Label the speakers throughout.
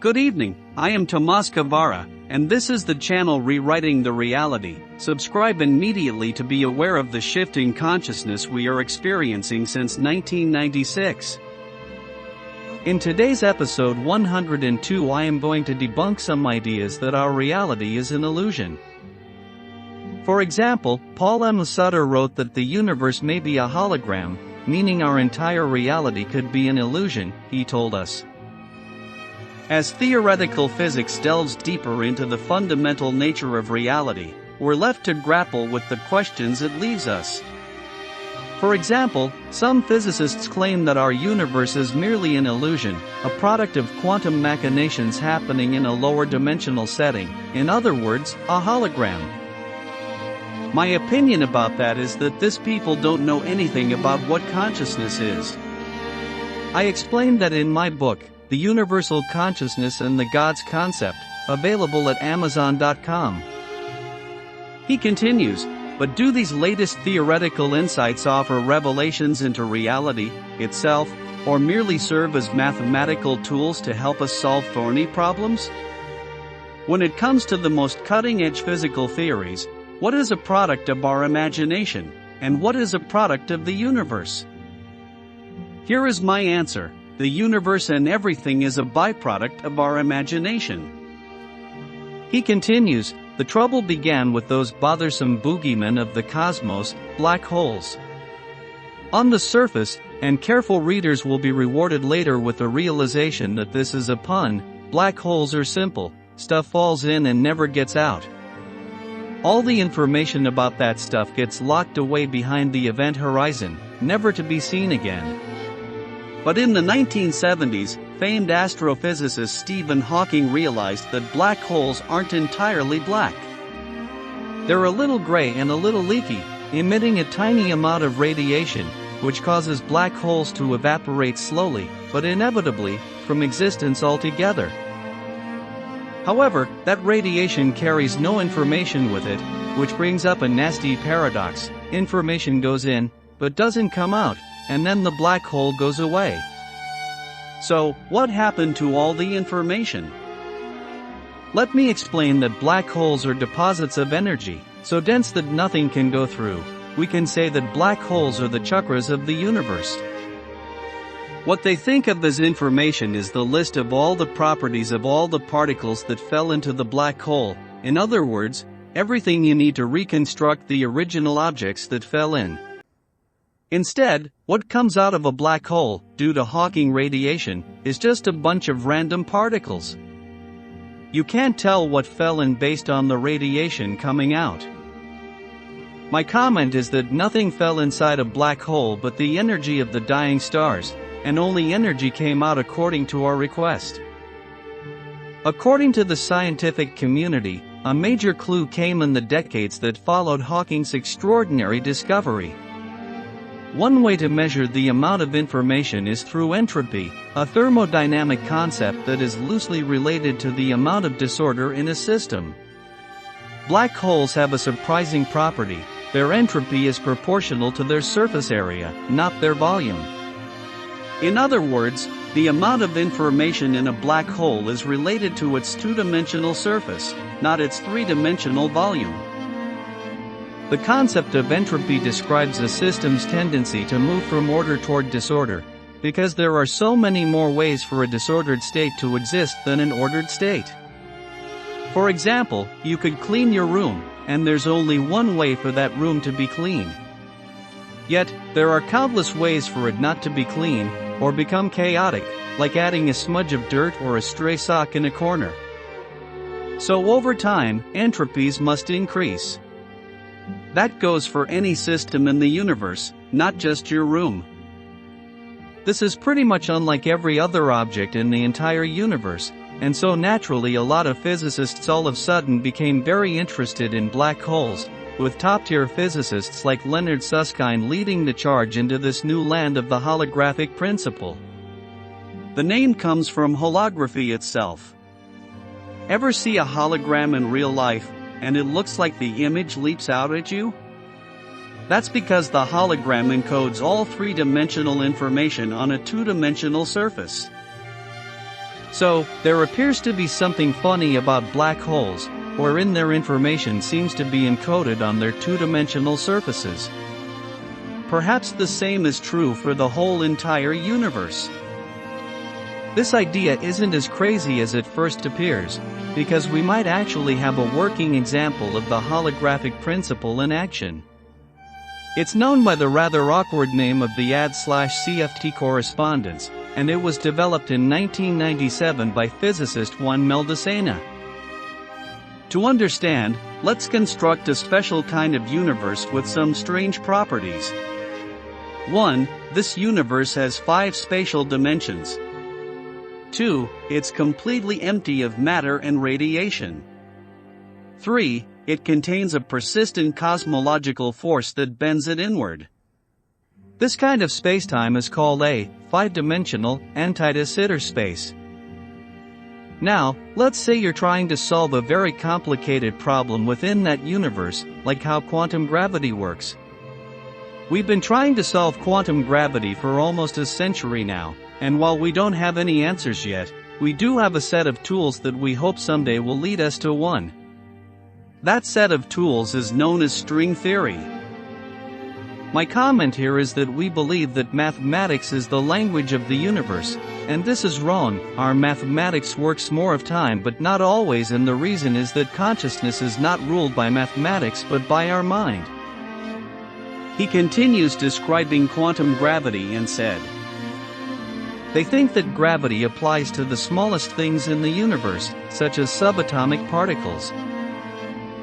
Speaker 1: Good evening, I am Tomas Guevara, and this is the channel Rewriting the Reality. Subscribe immediately to be aware of the shift in consciousness we are experiencing since 1996. In today's episode 102, I am going to debunk some ideas that our reality is an illusion. For example, Paul M. Sutter wrote that the universe may be a hologram, meaning our entire reality could be an illusion, he told us. As theoretical physics delves deeper into the fundamental nature of reality, we're left to grapple with the questions it leaves us. For example, some physicists claim that our universe is merely an illusion, a product of quantum machinations happening in a lower dimensional setting, in other words, a hologram. My opinion about that is that these people don't know anything about what consciousness is. I explained that in my book, The Universal Consciousness and the Gods Concept, available at Amazon.com. He continues, but do these latest theoretical insights offer revelations into reality itself, or merely serve as mathematical tools to help us solve thorny problems? When it comes to the most cutting-edge physical theories, what is a product of our imagination, and what is a product of the universe? Here is my answer. The universe and everything is a byproduct of our imagination. He continues, the trouble began with those bothersome boogeymen of the cosmos, black holes. On the surface, and careful readers will be rewarded later with the realization that this is a pun, black holes are simple, stuff falls in and never gets out. All the information about that stuff gets locked away behind the event horizon, never to be seen again. But in the 1970s, famed astrophysicist Stephen Hawking realized that black holes aren't entirely black. They're a little gray and a little leaky, emitting a tiny amount of radiation, which causes black holes to evaporate slowly, but inevitably, from existence altogether. However, that radiation carries no information with it, which brings up a nasty paradox. Information goes in, but doesn't come out, and then the black hole goes away. So, what happened to all the information? Let me explain that black holes are deposits of energy, so dense that nothing can go through. We can say that black holes are the chakras of the universe. What they think of as information is the list of all the properties of all the particles that fell into the black hole, in other words, everything you need to reconstruct the original objects that fell in. Instead, what comes out of a black hole, due to Hawking radiation, is just a bunch of random particles. You can't tell what fell in based on the radiation coming out. My comment is that nothing fell inside a black hole but the energy of the dying stars, and only energy came out according to our request. According to the scientific community, a major clue came in the decades that followed Hawking's extraordinary discovery. One way to measure the amount of information is through entropy, a thermodynamic concept that is loosely related to the amount of disorder in a system. Black holes have a surprising property: their entropy is proportional to their surface area, not their volume. In other words, the amount of information in a black hole is related to its two-dimensional surface, not its three-dimensional volume. The concept of entropy describes a system's tendency to move from order toward disorder, because there are so many more ways for a disordered state to exist than an ordered state. For example, you could clean your room, and there's only one way for that room to be clean. Yet, there are countless ways for it not to be clean, or become chaotic, like adding a smudge of dirt or a stray sock in a corner. So over time, entropies must increase. That goes for any system in the universe, not just your room. This is pretty much unlike every other object in the entire universe, and so naturally a lot of physicists all of a sudden became very interested in black holes, with top-tier physicists like Leonard Susskind leading the charge into this new land of the holographic principle. The name comes from holography itself. Ever see a hologram in real life, and it looks like the image leaps out at you? That's because the hologram encodes all three-dimensional information on a two-dimensional surface. So, there appears to be something funny about black holes, wherein their information seems to be encoded on their two-dimensional surfaces. Perhaps the same is true for the whole entire universe. This idea isn't as crazy as it first appears, because we might actually have a working example of the holographic principle in action. It's known by the rather awkward name of the AD/CFT correspondence, and it was developed in 1997 by physicist Juan Meldacena. To understand, let's construct a special kind of universe with some strange properties. 1. This universe has 5 spatial dimensions. 2. It's completely empty of matter and radiation. 3. It contains a persistent cosmological force that bends it inward. This kind of spacetime is called a 5-dimensional anti-de Sitter space. Now, let's say you're trying to solve a very complicated problem within that universe, like how quantum gravity works. We've been trying to solve quantum gravity for almost a century now, and while we don't have any answers yet, we do have a set of tools that we hope someday will lead us to one. That set of tools is known as string theory. My comment here is that we believe that mathematics is the language of the universe, and this is wrong. Our mathematics works more of time but not always, and the reason is that consciousness is not ruled by mathematics but by our mind. He continues describing quantum gravity and said, they think that gravity applies to the smallest things in the universe, such as subatomic particles.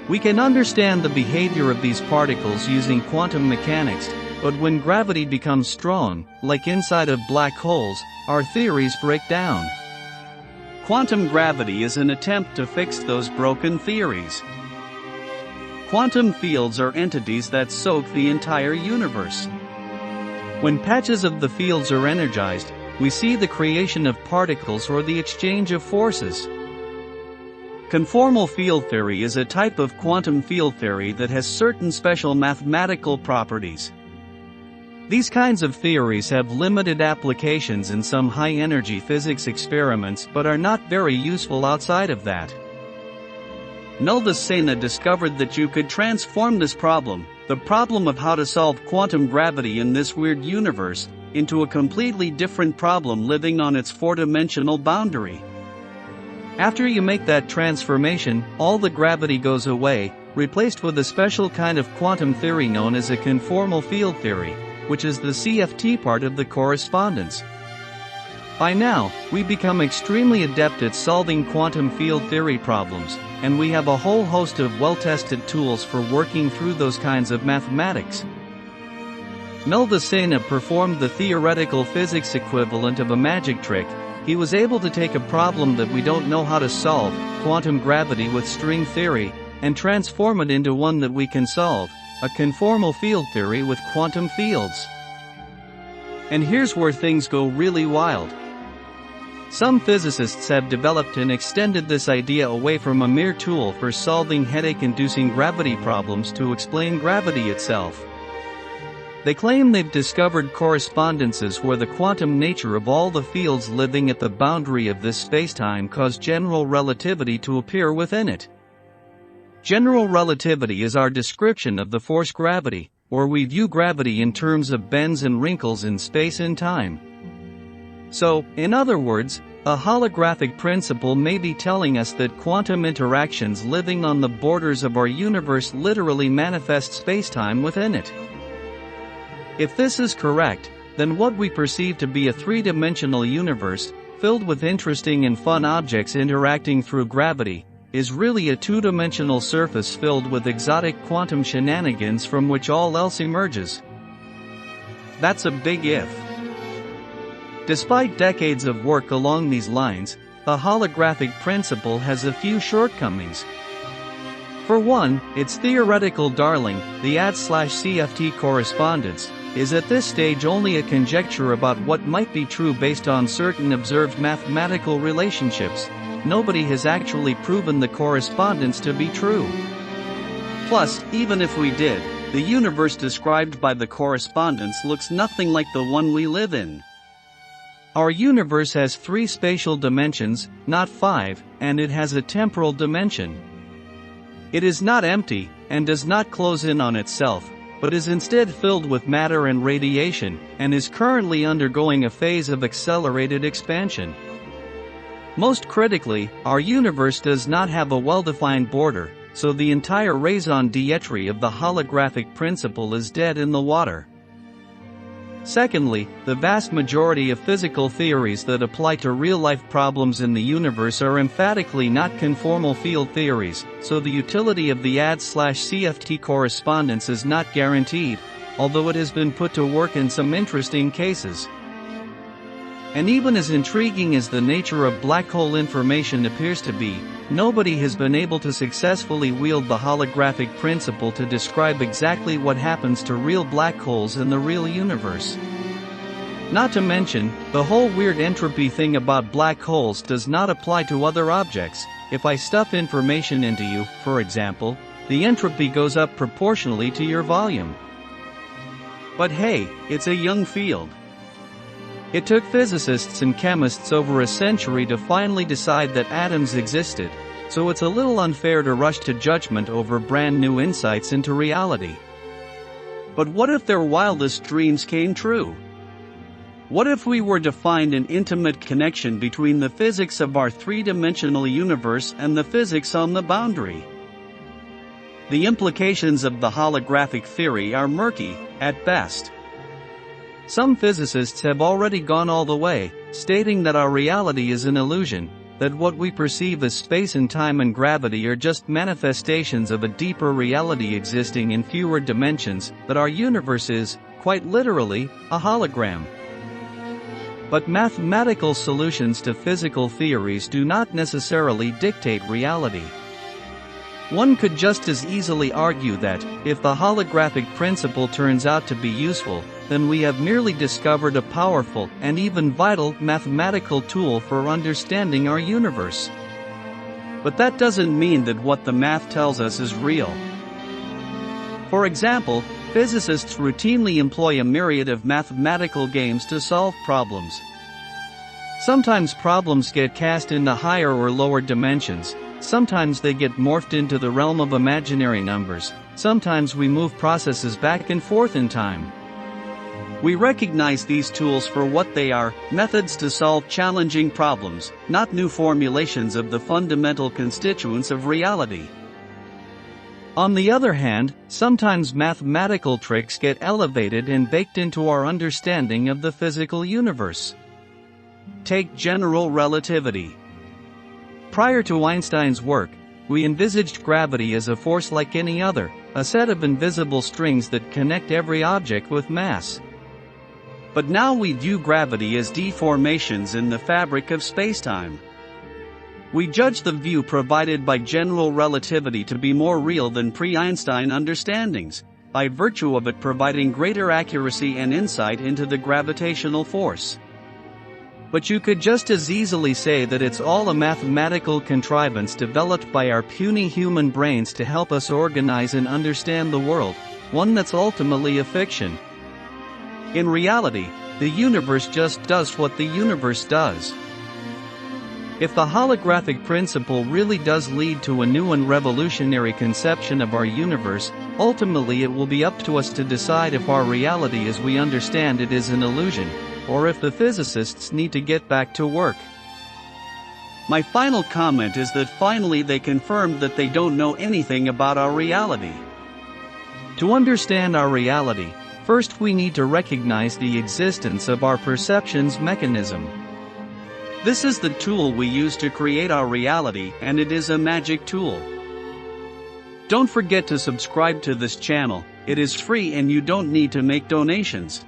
Speaker 1: We can understand the behavior of these particles using quantum mechanics, but when gravity becomes strong, like inside of black holes, our theories break down. Quantum gravity is an attempt to fix those broken theories. Quantum fields are entities that soak the entire universe. When patches of the fields are energized, we see the creation of particles or the exchange of forces. Conformal field theory is a type of quantum field theory that has certain special mathematical properties. These kinds of theories have limited applications in some high-energy physics experiments but are not very useful outside of that. Meldacena discovered that you could transform this problem, the problem of how to solve quantum gravity in this weird universe, into a completely different problem living on its 4-dimensional boundary. After you make that transformation, all the gravity goes away, replaced with a special kind of quantum theory known as a conformal field theory, which is the CFT part of the correspondence. By now, we become extremely adept at solving quantum field theory problems, and we have a whole host of well-tested tools for working through those kinds of mathematics. Meldacena performed the theoretical physics equivalent of a magic trick. He was able to take a problem that we don't know how to solve, quantum gravity with string theory, and transform it into one that we can solve, a conformal field theory with quantum fields. And here's where things go really wild. Some physicists have developed and extended this idea away from a mere tool for solving headache-inducing gravity problems to explain gravity itself. They claim they've discovered correspondences where the quantum nature of all the fields living at the boundary of this spacetime cause general relativity to appear within it. General relativity is our description of the force gravity, or we view gravity in terms of bends and wrinkles in space and time. So, in other words, a holographic principle may be telling us that quantum interactions living on the borders of our universe literally manifest spacetime within it. If this is correct, then what we perceive to be a 3-dimensional universe, filled with interesting and fun objects interacting through gravity, is really a 2-dimensional surface filled with exotic quantum shenanigans from which all else emerges. That's a big if. Despite decades of work along these lines, the holographic principle has a few shortcomings. For one, its theoretical darling, the AD/CFT correspondence, is at this stage only a conjecture about what might be true based on certain observed mathematical relationships. Nobody has actually proven the correspondence to be true. Plus, even if we did, the universe described by the correspondence looks nothing like the one we live in. Our universe has 3 spatial dimensions, not 5, and it has a temporal dimension. It is not empty, and does not close in on itself, but is instead filled with matter and radiation, and is currently undergoing a phase of accelerated expansion. Most critically, our universe does not have a well-defined border, so the entire raison d'etre of the holographic principle is dead in the water. Secondly, the vast majority of physical theories that apply to real-life problems in the universe are emphatically not conformal field theories, so the utility of the ADS/CFT correspondence is not guaranteed, although it has been put to work in some interesting cases. And even as intriguing as the nature of black hole information appears to be, nobody has been able to successfully wield the holographic principle to describe exactly what happens to real black holes in the real universe. Not to mention, the whole weird entropy thing about black holes does not apply to other objects. If I stuff information into you, for example, the entropy goes up proportionally to your volume. But hey, it's a young field. It took physicists and chemists over a century to finally decide that atoms existed, so it's a little unfair to rush to judgment over brand new insights into reality. But what if their wildest dreams came true? What if we were to find an intimate connection between the physics of our 3-dimensional universe and the physics on the boundary? The implications of the holographic theory are murky, at best. Some physicists have already gone all the way, stating that our reality is an illusion, that what we perceive as space and time and gravity are just manifestations of a deeper reality existing in fewer dimensions, that our universe is, quite literally, a hologram. But mathematical solutions to physical theories do not necessarily dictate reality. One could just as easily argue that, if the holographic principle turns out to be useful, then we have merely discovered a powerful and even vital mathematical tool for understanding our universe. But that doesn't mean that what the math tells us is real. For example, physicists routinely employ a myriad of mathematical games to solve problems. Sometimes problems get cast into higher or lower dimensions. Sometimes they get morphed into the realm of imaginary numbers. Sometimes we move processes back and forth in time. We recognize these tools for what they are, methods to solve challenging problems, not new formulations of the fundamental constituents of reality. On the other hand, sometimes mathematical tricks get elevated and baked into our understanding of the physical universe. Take general relativity. Prior to Einstein's work, we envisaged gravity as a force like any other, a set of invisible strings that connect every object with mass. But now we view gravity as deformations in the fabric of spacetime. We judge the view provided by general relativity to be more real than pre-Einstein understandings, by virtue of it providing greater accuracy and insight into the gravitational force. But you could just as easily say that it's all a mathematical contrivance developed by our puny human brains to help us organize and understand the world, one that's ultimately a fiction. In reality, the universe just does what the universe does. If the holographic principle really does lead to a new and revolutionary conception of our universe, ultimately it will be up to us to decide if our reality as we understand it is an illusion, or if the physicists need to get back to work. My final comment is that finally they confirmed that they don't know anything about our reality. To understand our reality, first we need to recognize the existence of our perceptions mechanism. This is the tool we use to create our reality, and it is a magic tool. Don't forget to subscribe to this channel. It is free and you don't need to make donations.